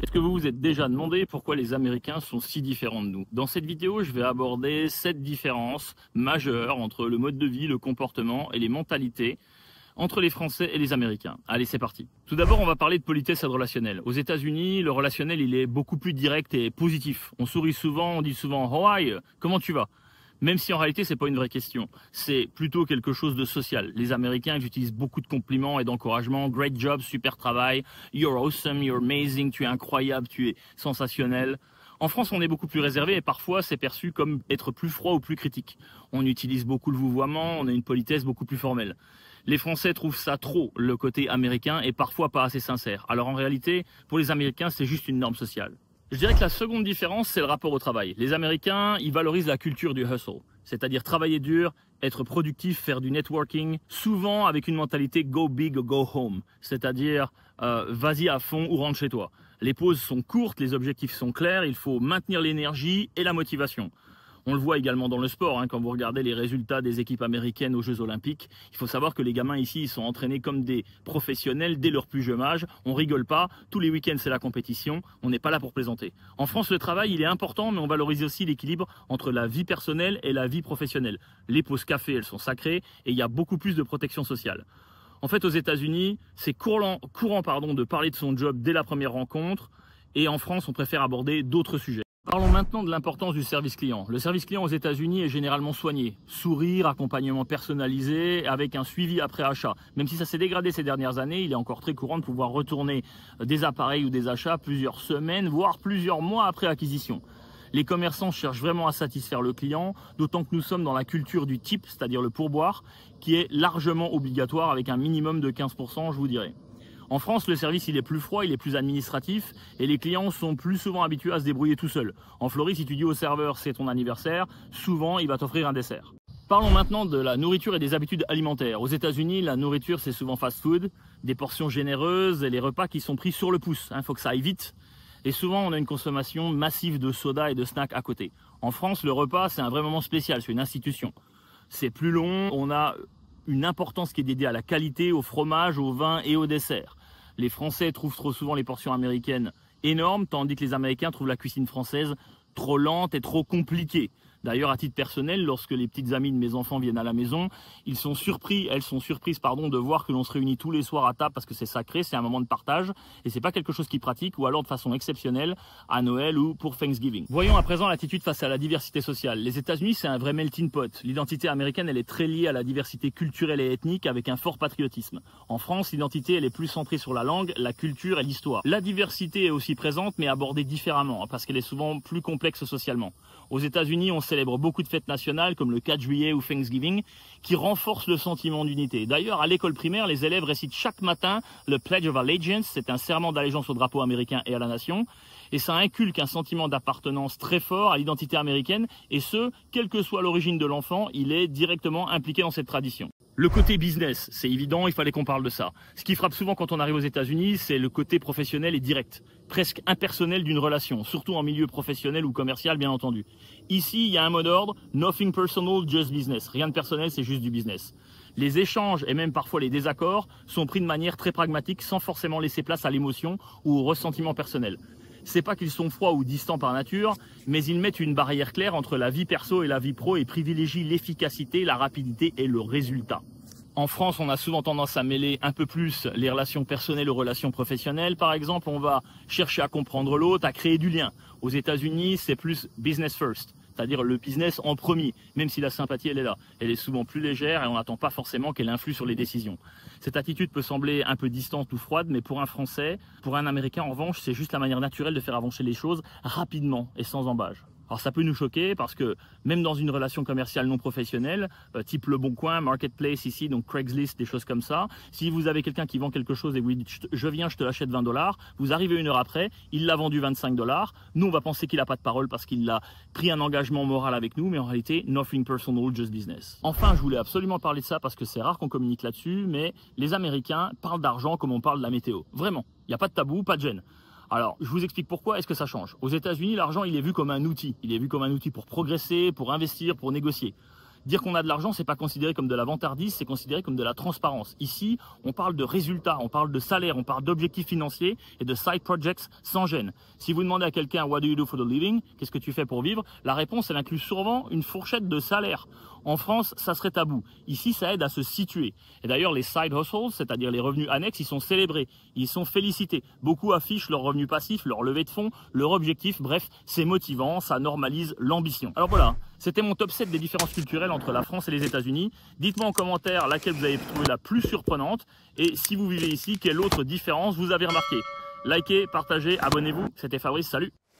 Est-ce que vous vous êtes déjà demandé pourquoi les Américains sont si différents de nous? Dans cette vidéo, je vais aborder 7 différences majeures entre le mode de vie, le comportement et les mentalités entre les Français et les Américains. Allez, c'est parti. Tout d'abord, on va parler de politesse et de relationnel. Aux États-Unis, le relationnel, il est beaucoup plus direct et positif. On sourit souvent, on dit souvent « How are you ?» Comment tu vas? Même si en réalité, c'est pas une vraie question. C'est plutôt quelque chose de social. Les Américains, ils utilisent beaucoup de compliments et d'encouragements. Great job, super travail. You're awesome, you're amazing, tu es incroyable, tu es sensationnel. En France, on est beaucoup plus réservé et parfois, c'est perçu comme être plus froid ou plus critique. On utilise beaucoup le vouvoiement, on a une politesse beaucoup plus formelle. Les Français trouvent ça trop, le côté américain, et parfois pas assez sincère. Alors en réalité, pour les Américains, c'est juste une norme sociale. Je dirais que la seconde différence, c'est le rapport au travail. Les Américains, ils valorisent la culture du hustle, c'est-à-dire travailler dur, être productif, faire du networking, souvent avec une mentalité go big or go home, c'est-à-dire vas-y à fond ou rentre chez toi. Les pauses sont courtes, les objectifs sont clairs, il faut maintenir l'énergie et la motivation. On le voit également dans le sport, hein, quand vous regardez les résultats des équipes américaines aux Jeux Olympiques. Il faut savoir que les gamins ici, ils sont entraînés comme des professionnels dès leur plus jeune âge. On rigole pas, tous les week-ends c'est la compétition, on n'est pas là pour plaisanter. En France, le travail, il est important, mais on valorise aussi l'équilibre entre la vie personnelle et la vie professionnelle. Les pauses café, elles sont sacrées et il y a beaucoup plus de protection sociale. En fait, aux États-Unis, c'est courant de parler de son job dès la première rencontre, et en France, on préfère aborder d'autres sujets. Parlons maintenant de l'importance du service client. Le service client aux États-Unis est généralement soigné. Sourire, accompagnement personnalisé, avec un suivi après achat. Même si ça s'est dégradé ces dernières années, il est encore très courant de pouvoir retourner des appareils ou des achats plusieurs semaines, voire plusieurs mois après acquisition. Les commerçants cherchent vraiment à satisfaire le client, d'autant que nous sommes dans la culture du tip, c'est-à-dire le pourboire, qui est largement obligatoire avec un minimum de 15%, je vous dirais. En France, le service il est plus froid, il est plus administratif et les clients sont plus souvent habitués à se débrouiller tout seuls. En Floride, si tu dis au serveur c'est ton anniversaire, souvent il va t'offrir un dessert. Parlons maintenant de la nourriture et des habitudes alimentaires. Aux États-Unis, la nourriture c'est souvent fast food, des portions généreuses et les repas qui sont pris sur le pouce. Il faut que ça aille vite. Et souvent, on a une consommation massive de soda et de snacks à côté. En France, le repas c'est un vrai moment spécial, c'est une institution. C'est plus long, on a une importance qui est dédiée à la qualité, au fromage, au vin et au dessert. Les Français trouvent trop souvent les portions américaines énormes, tandis que les Américains trouvent la cuisine française trop lente et trop compliquée. D'ailleurs, à titre personnel, lorsque les petites amies de mes enfants viennent à la maison, elles sont surprises, de voir que l'on se réunit tous les soirs à table parce que c'est sacré, c'est un moment de partage et c'est pas quelque chose qu'ils pratiquent ou alors de façon exceptionnelle à Noël ou pour Thanksgiving. Voyons à présent l'attitude face à la diversité sociale. Les États-Unis, c'est un vrai melting pot. L'identité américaine, elle est très liée à la diversité culturelle et ethnique avec un fort patriotisme. En France, l'identité, elle est plus centrée sur la langue, la culture et l'histoire. La diversité est aussi présente mais abordée différemment parce qu'elle est souvent plus complexe socialement. Aux États-Unis, on célèbre beaucoup de fêtes nationales comme le 4 juillet ou Thanksgiving qui renforcent le sentiment d'unité. D'ailleurs, à l'école primaire, les élèves récitent chaque matin le Pledge of Allegiance, c'est un serment d'allégeance au drapeau américain et à la nation. Et ça inculque un sentiment d'appartenance très fort à l'identité américaine et ce, quelle que soit l'origine de l'enfant, il est directement impliqué dans cette tradition. Le côté business, c'est évident, il fallait qu'on parle de ça. Ce qui frappe souvent quand on arrive aux États-Unis, c'est le côté professionnel et direct, presque impersonnel d'une relation, surtout en milieu professionnel ou commercial, bien entendu. Ici, il y a un mot d'ordre, nothing personal, just business. Rien de personnel, c'est juste du business. Les échanges et même parfois les désaccords sont pris de manière très pragmatique, sans forcément laisser place à l'émotion ou au ressentiment personnel. C'est pas qu'ils sont froids ou distants par nature, mais ils mettent une barrière claire entre la vie perso et la vie pro et privilégient l'efficacité, la rapidité et le résultat. En France, on a souvent tendance à mêler un peu plus les relations personnelles aux relations professionnelles. Par exemple, on va chercher à comprendre l'autre, à créer du lien. Aux États-Unis, c'est plus business first, c'est-à-dire le business en premier, même si la sympathie, elle est là. Elle est souvent plus légère et on n'attend pas forcément qu'elle influe sur les décisions. Cette attitude peut sembler un peu distante ou froide, mais pour un Français, pour un Américain, en revanche, c'est juste la manière naturelle de faire avancer les choses rapidement et sans embâche. Alors ça peut nous choquer parce que même dans une relation commerciale non professionnelle, type Le Bon Coin, Marketplace ici, donc Craigslist, des choses comme ça, si vous avez quelqu'un qui vend quelque chose et vous lui dites je viens, je te l'achète 20$, vous arrivez une heure après, il l'a vendu 25$, nous on va penser qu'il n'a pas de parole parce qu'il a pris un engagement moral avec nous, mais en réalité, nothing personal, just business. Enfin, je voulais absolument parler de ça parce que c'est rare qu'on communique là-dessus, mais les Américains parlent d'argent comme on parle de la météo. Vraiment, il n'y a pas de tabou, pas de gêne. Alors, je vous explique pourquoi est-ce que ça change. Aux États-Unis, l'argent, il est vu comme un outil. Il est vu comme un outil pour progresser, pour investir, pour négocier. Dire qu'on a de l'argent, c'est pas considéré comme de la vantardise, c'est considéré comme de la transparence. Ici, on parle de résultats, on parle de salaire, on parle d'objectifs financiers et de side projects sans gêne. Si vous demandez à quelqu'un What do you do for the living? Qu'est-ce que tu fais pour vivre? La réponse, elle inclut souvent une fourchette de salaire. En France, ça serait tabou. Ici, ça aide à se situer. Et d'ailleurs, les side hustles, c'est-à-dire les revenus annexes, ils sont célébrés, ils sont félicités. Beaucoup affichent leurs revenus passifs, leur levée de fonds, leur objectif. Bref, c'est motivant, ça normalise l'ambition. Alors voilà, c'était mon top 7 des différences culturelles entre la France et les États-Unis. Dites-moi en commentaire laquelle vous avez trouvé la plus surprenante. Et si vous vivez ici, quelle autre différence vous avez remarqué? Likez, partagez, abonnez-vous. C'était Fabrice, salut!